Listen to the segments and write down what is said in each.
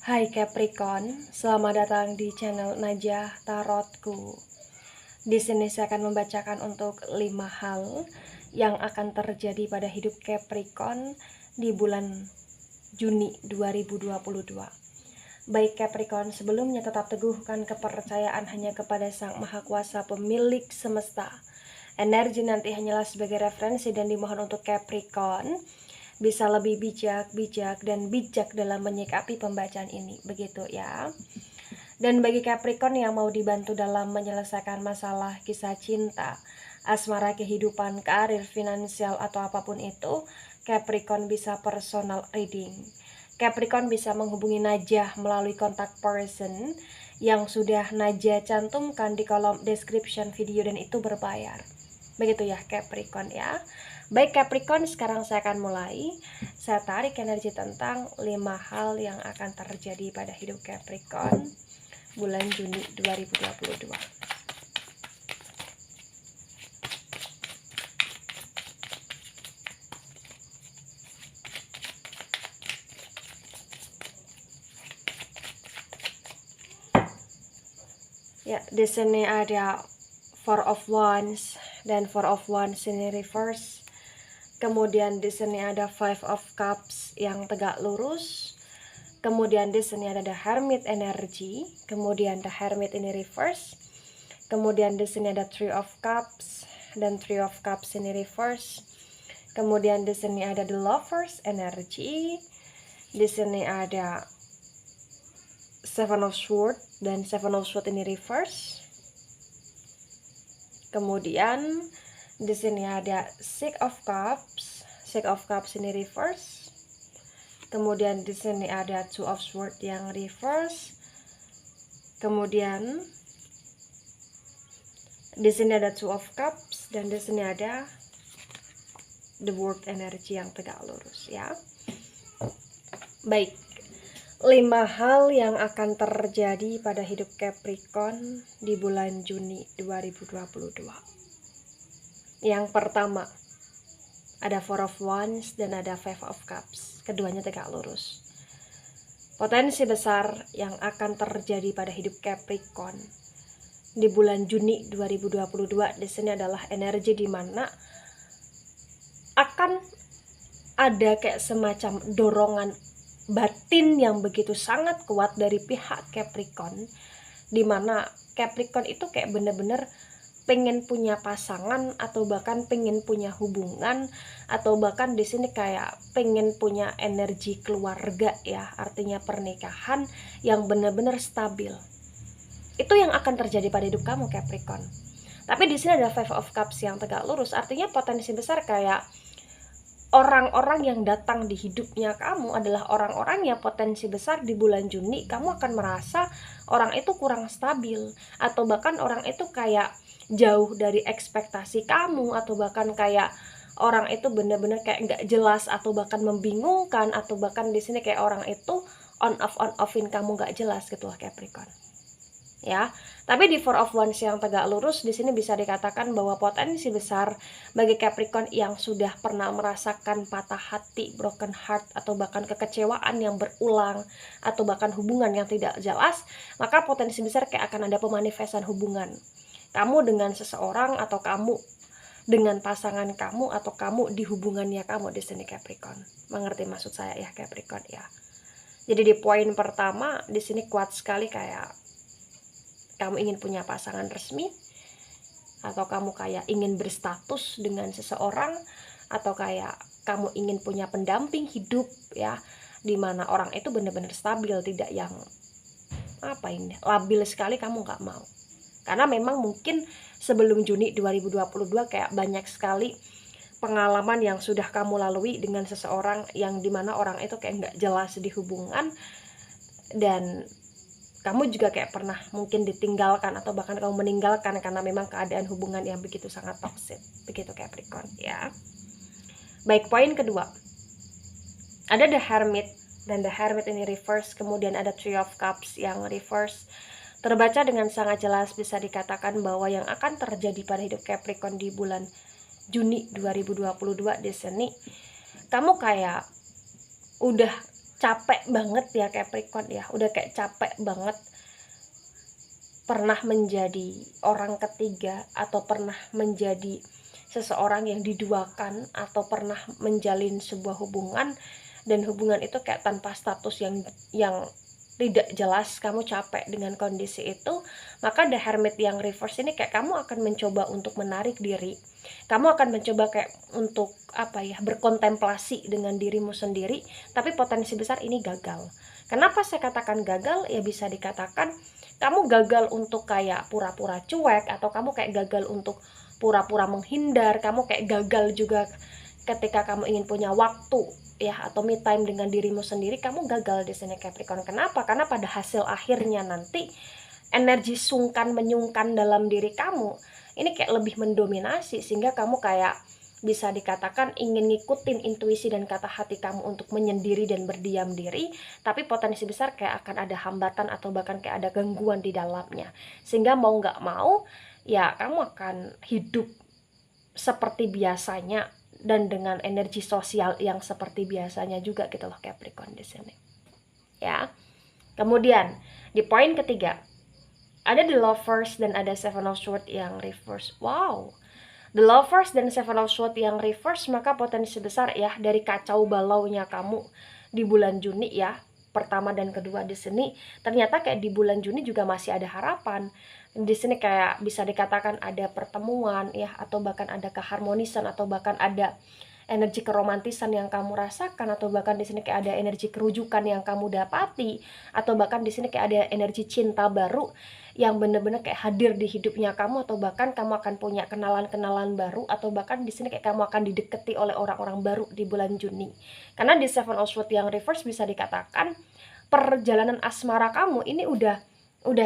Hai Capricorn, selamat datang di channel Najah Tarotku. Di sini saya akan membacakan untuk 5 hal yang akan terjadi pada hidup Capricorn di bulan Juni 2022. Baik Capricorn, sebelumnya tetap teguhkan kepercayaan hanya kepada Sang Maha Kuasa pemilik semesta. Energi nanti hanyalah sebagai referensi dan dimohon untuk Capricorn bisa lebih bijak dalam menyikapi pembacaan ini, begitu ya. Dan bagi Capricorn yang mau dibantu dalam menyelesaikan masalah kisah cinta, asmara, kehidupan, karir, finansial, atau apapun itu, Capricorn bisa personal reading. Capricorn bisa menghubungi Najah melalui kontak person yang sudah Najah cantumkan di kolom description video, dan itu berbayar. Begitu ya Capricorn ya. Baik Capricorn, sekarang saya akan mulai. Saya tarik energi tentang 5 hal yang akan terjadi pada hidup Capricorn bulan Juni 2022. Ya, di sini ada Four of Wands dan Four of Wands ini reverse. Kemudian di sini ada Five of Cups yang tegak lurus. Kemudian di sini ada The Hermit energy. Kemudian The Hermit ini reverse. Kemudian di sini ada Three of Cups dan Three of Cups ini reverse. Kemudian di sini ada The Lovers energy. Di sini ada Seven of Swords dan Seven of Swords ini reverse. Kemudian di sini ada Six of Cups. Six of Cups ini reverse. Kemudian di sini ada Two of Swords yang reverse. Kemudian di sini ada Two of Cups dan di sini ada The World energy yang tegak lurus ya. Baik. 5 hal yang akan terjadi pada hidup Capricorn di bulan Juni 2022. Yang pertama, ada Four of Wands dan ada Five of Cups. Keduanya tegak lurus. Potensi besar yang akan terjadi pada hidup Capricorn di bulan Juni 2022 di sini adalah energi di mana akan ada kayak semacam dorongan batin yang begitu sangat kuat dari pihak Capricorn, dimana Capricorn itu kayak bener-bener pengen punya pasangan atau bahkan pengen punya hubungan atau bahkan di sini kayak pengen punya energi keluarga ya, artinya pernikahan yang bener-bener stabil. Itu yang akan terjadi pada hidup kamu Capricorn. Tapi di sini ada Five of Cups yang tegak lurus, artinya potensi besar kayak orang-orang yang datang di hidupnya kamu adalah orang-orang yang potensi besar di bulan Juni kamu akan merasa orang itu kurang stabil, atau bahkan orang itu kayak jauh dari ekspektasi kamu, atau bahkan kayak orang itu bener-bener kayak nggak jelas atau bahkan membingungkan, atau bahkan di sini kayak orang itu on offin kamu nggak jelas gitu lah Capricorn. Ya, tapi di Four of Wands yang tegak lurus di sini bisa dikatakan bahwa potensi besar bagi Capricorn yang sudah pernah merasakan patah hati, broken heart, atau bahkan kekecewaan yang berulang, atau bahkan hubungan yang tidak jelas, maka potensi besar kayak akan ada pemanifestan hubungan kamu dengan seseorang, atau kamu dengan pasangan kamu, atau kamu di hubungannya kamu di sini Capricorn. Mengerti maksud saya ya Capricorn ya. Jadi di poin pertama di sini kuat sekali kayak kamu ingin punya pasangan resmi, atau kamu kayak ingin berstatus dengan seseorang, atau kayak kamu ingin punya pendamping hidup ya, dimana orang itu benar-benar stabil, tidak yang labil sekali kamu nggak mau. Karena memang mungkin sebelum Juni 2022 kayak banyak sekali pengalaman yang sudah kamu lalui dengan seseorang yang dimana orang itu kayak nggak jelas di hubungan, dan kamu juga kayak pernah mungkin ditinggalkan atau bahkan kamu meninggalkan karena memang keadaan hubungan yang begitu sangat toksik, begitu Capricorn ya. Baik, poin kedua, ada The Hermit dan The Hermit ini reverse. Kemudian ada Three of Cups yang reverse. Terbaca dengan sangat jelas bisa dikatakan bahwa yang akan terjadi pada hidup Capricorn di bulan Juni 2022 di sini, kamu kayak udah capek banget ya Capricorn ya, udah kayak capek banget pernah menjadi orang ketiga atau pernah menjadi seseorang yang diduakan atau pernah menjalin sebuah hubungan dan hubungan itu kayak tanpa status yang tidak jelas, kamu capek dengan kondisi itu, maka The Hermit yang reverse ini kayak kamu akan mencoba untuk menarik diri. Kamu akan mencoba kayak untuk berkontemplasi dengan dirimu sendiri, tapi potensi besar ini gagal. Kenapa saya katakan gagal? Ya bisa dikatakan kamu gagal untuk kayak pura-pura cuek, atau kamu kayak gagal untuk pura-pura menghindar, kamu kayak gagal juga ketika kamu ingin punya waktu ya atau me time dengan dirimu sendiri, kamu gagal di sini Capricorn. Kenapa? Karena pada hasil akhirnya nanti energi sungkan menyungkan dalam diri kamu ini kayak lebih mendominasi, sehingga kamu kayak bisa dikatakan ingin ngikutin intuisi dan kata hati kamu untuk menyendiri dan berdiam diri, tapi potensi besar kayak akan ada hambatan atau bahkan kayak ada gangguan di dalamnya, sehingga mau nggak mau ya kamu akan hidup seperti biasanya dan dengan energi sosial yang seperti biasanya juga gitu loh Capricorn di sini. Ya. Kemudian di poin ketiga ada The Lovers dan ada Seven of Swords yang reverse. Wow. The Lovers dan Seven of Swords yang reverse, maka potensi besar ya dari kacau balaunya kamu di bulan Juni ya, pertama dan kedua di sini, ternyata kayak di bulan Juni juga masih ada harapan. Di sini kayak bisa dikatakan ada pertemuan ya, atau bahkan ada keharmonisan, atau bahkan ada energi keromantisan yang kamu rasakan, atau bahkan di sini kayak ada energi kerujukan yang kamu dapati, atau bahkan di sini kayak ada energi cinta baru yang bener-bener kayak hadir di hidupnya kamu, atau bahkan kamu akan punya kenalan-kenalan baru, atau bahkan di sini kayak kamu akan dideketi oleh orang-orang baru di bulan Juni. Karena di Seven of Swords yang reverse bisa dikatakan perjalanan asmara kamu ini udah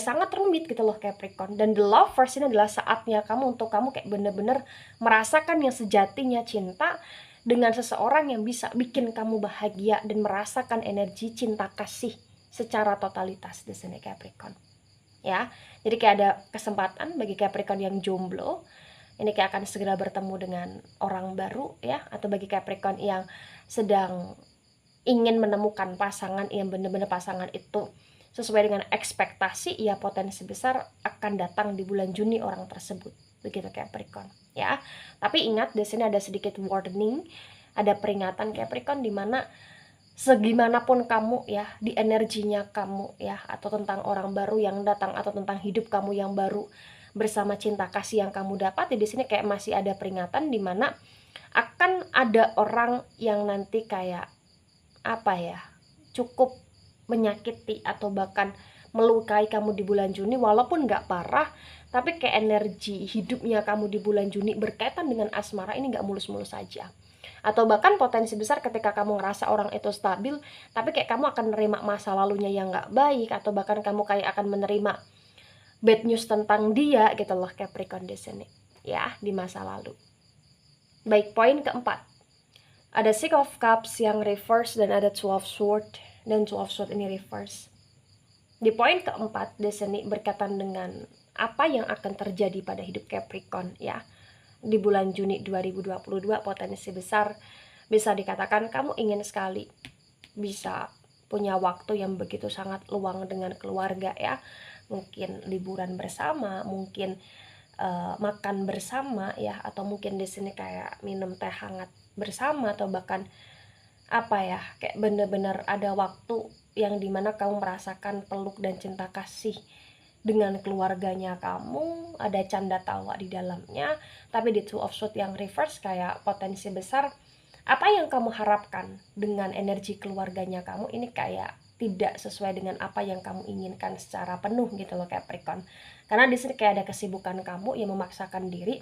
sangat rumit gitu loh Capricorn. Dan The Lovers ini adalah saatnya kamu untuk kamu kayak bener-bener merasakan yang sejatinya cinta dengan seseorang yang bisa bikin kamu bahagia dan merasakan energi cinta kasih secara totalitas di sini Capricorn. Ya, jadi kayak ada kesempatan bagi Capricorn yang jomblo, ini kayak akan segera bertemu dengan orang baru ya, atau bagi Capricorn yang sedang ingin menemukan pasangan yang benar-benar pasangan itu sesuai dengan ekspektasi, ya potensi besar akan datang di bulan Juni orang tersebut. Begitu Capricorn ya. Tapi ingat di sini ada sedikit warning, ada peringatan Capricorn di mana segimanapun kamu ya di energinya kamu ya, atau tentang orang baru yang datang, atau tentang hidup kamu yang baru bersama cinta kasih yang kamu dapat, di sini kayak masih ada peringatan di mana akan ada orang yang nanti kayak cukup menyakiti atau bahkan melukai kamu di bulan Juni, walaupun nggak parah, tapi kayak energi hidupnya kamu di bulan Juni berkaitan dengan asmara ini nggak mulus-mulus saja. Atau bahkan potensi besar ketika kamu ngerasa orang itu stabil, tapi kayak kamu akan menerima masa lalunya yang nggak baik, atau bahkan kamu kayak akan menerima bad news tentang dia gitu loh Capricorn di sini ya, di masa lalu. Baik, poin keempat ada Six of Cups yang reverse dan ada 12 Sword, dan 12 Sword ini reverse. Di poin keempat di sini berkaitan dengan apa yang akan terjadi pada hidup Capricorn ya di bulan Juni 2022. Potensi besar bisa dikatakan kamu ingin sekali bisa punya waktu yang begitu sangat luang dengan keluarga ya, mungkin liburan bersama, mungkin makan bersama ya, atau mungkin di sini kayak minum teh hangat bersama, atau bahkan kayak bener-bener ada waktu yang dimana kamu merasakan peluk dan cinta kasih dengan keluarganya kamu, ada canda tawa di dalamnya. Tapi di Two of Swords yang reverse kayak potensi besar apa yang kamu harapkan dengan energi keluarganya kamu ini kayak tidak sesuai dengan apa yang kamu inginkan secara penuh gitu loh Capricorn. Karena di sini kayak ada kesibukan kamu yang memaksakan diri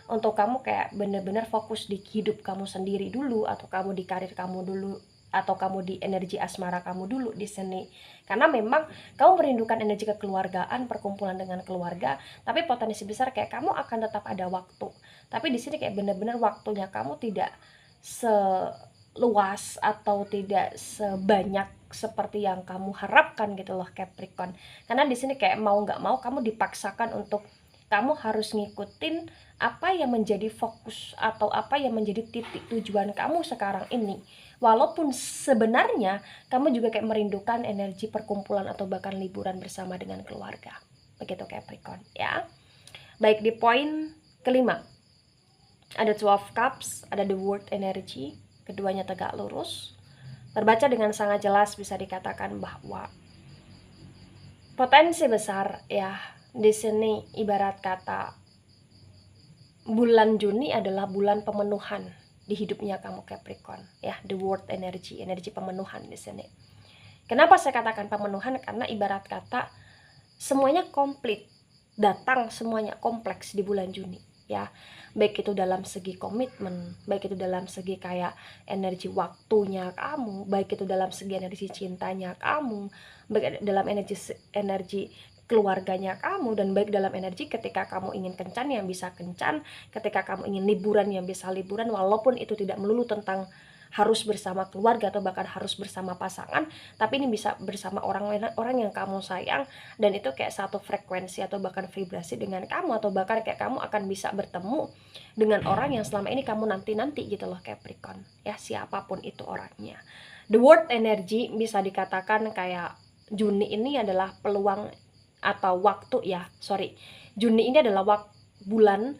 untuk kamu kayak bener-bener fokus di hidup kamu sendiri dulu, atau kamu di karir kamu dulu, atau kamu di energi asmara kamu dulu di sini. Karena memang kamu merindukan energi kekeluargaan, perkumpulan dengan keluarga, tapi potensi besar kayak kamu akan tetap ada waktu. Tapi di sini kayak bener-bener waktunya kamu tidak seluas atau tidak sebanyak seperti yang kamu harapkan gitu loh Capricorn. Karena di sini kayak mau nggak mau kamu dipaksakan untuk kamu harus ngikutin apa yang menjadi fokus atau apa yang menjadi titik tujuan kamu sekarang ini. Walaupun sebenarnya kamu juga kayak merindukan energi perkumpulan atau bahkan liburan bersama dengan keluarga. Begitu Capricorn ya. Baik, di poin kelima ada 12 Cups, ada the World Energy, keduanya tegak lurus. Terbaca dengan sangat jelas bisa dikatakan bahwa potensi besar ya di sini, ibarat kata bulan Juni adalah bulan pemenuhan di hidupnya kamu Capricorn ya, the World Energy, energi pemenuhan di sini. Kenapa saya katakan pemenuhan? Karena ibarat kata semuanya komplit, datang semuanya kompleks di bulan Juni ya. Baik itu dalam segi komitmen, baik itu dalam segi kayak energi waktunya kamu, baik itu dalam segi energi cintanya kamu, baik dalam energi keluarganya kamu, dan baik dalam energi ketika kamu ingin kencan yang bisa kencan, ketika kamu ingin liburan yang bisa liburan, walaupun itu tidak melulu tentang harus bersama keluarga atau bahkan harus bersama pasangan, tapi ini bisa bersama orang yang kamu sayang, dan itu kayak satu frekuensi atau bahkan vibrasi dengan kamu, atau bahkan kayak kamu akan bisa bertemu dengan orang yang selama ini kamu nanti-nanti gitu loh Capricorn ya, siapapun itu orangnya. The World Energy bisa dikatakan kayak Juni ini adalah peluang atau waktu ya, Juni ini adalah bulan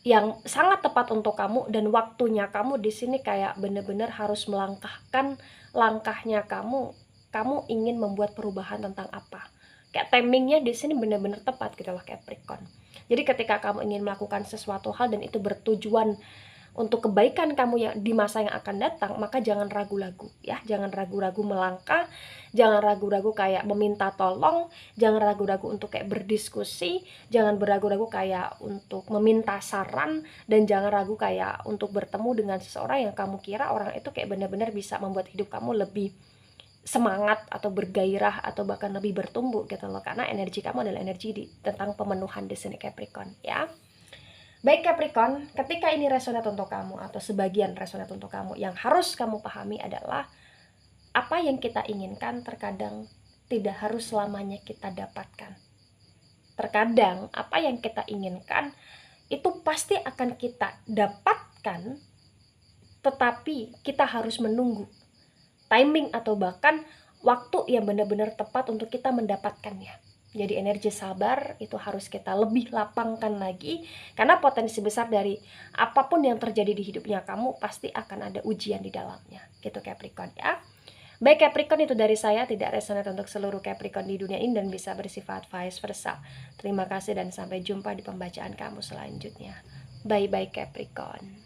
yang sangat tepat untuk kamu, dan waktunya kamu di sini kayak bener-bener harus melangkahkan langkahnya kamu ingin membuat perubahan tentang apa. Kayak timingnya di sini bener-bener tepat gitu loh Capricorn. Jadi ketika kamu ingin melakukan sesuatu hal dan itu bertujuan untuk kebaikan kamu yang di masa yang akan datang, maka jangan ragu-ragu ya, jangan ragu-ragu melangkah, jangan ragu-ragu kayak meminta tolong, jangan ragu-ragu untuk kayak berdiskusi, jangan beragu-ragu kayak untuk meminta saran, dan jangan ragu kayak untuk bertemu dengan seseorang yang kamu kira orang itu kayak benar-benar bisa membuat hidup kamu lebih semangat atau bergairah atau bahkan lebih bertumbuh gitu loh, karena energi kamu adalah energi tentang pemenuhan di sini Capricorn ya. Baik Capricorn, ketika ini resonate untuk kamu atau sebagian resonate untuk kamu, yang harus kamu pahami adalah apa yang kita inginkan terkadang tidak harus selamanya kita dapatkan. Terkadang apa yang kita inginkan itu pasti akan kita dapatkan, tetapi kita harus menunggu timing atau bahkan waktu yang benar-benar tepat untuk kita mendapatkannya. Jadi energi sabar itu harus kita lebih lapangkan lagi, karena potensi besar dari apapun yang terjadi di hidupnya kamu pasti akan ada ujian di dalamnya gitu Capricorn ya. Baik Capricorn, itu dari saya, tidak resonate untuk seluruh Capricorn di dunia ini dan bisa bersifat vice versa. Terima kasih dan sampai jumpa di pembacaan kamu selanjutnya. Bye bye Capricorn.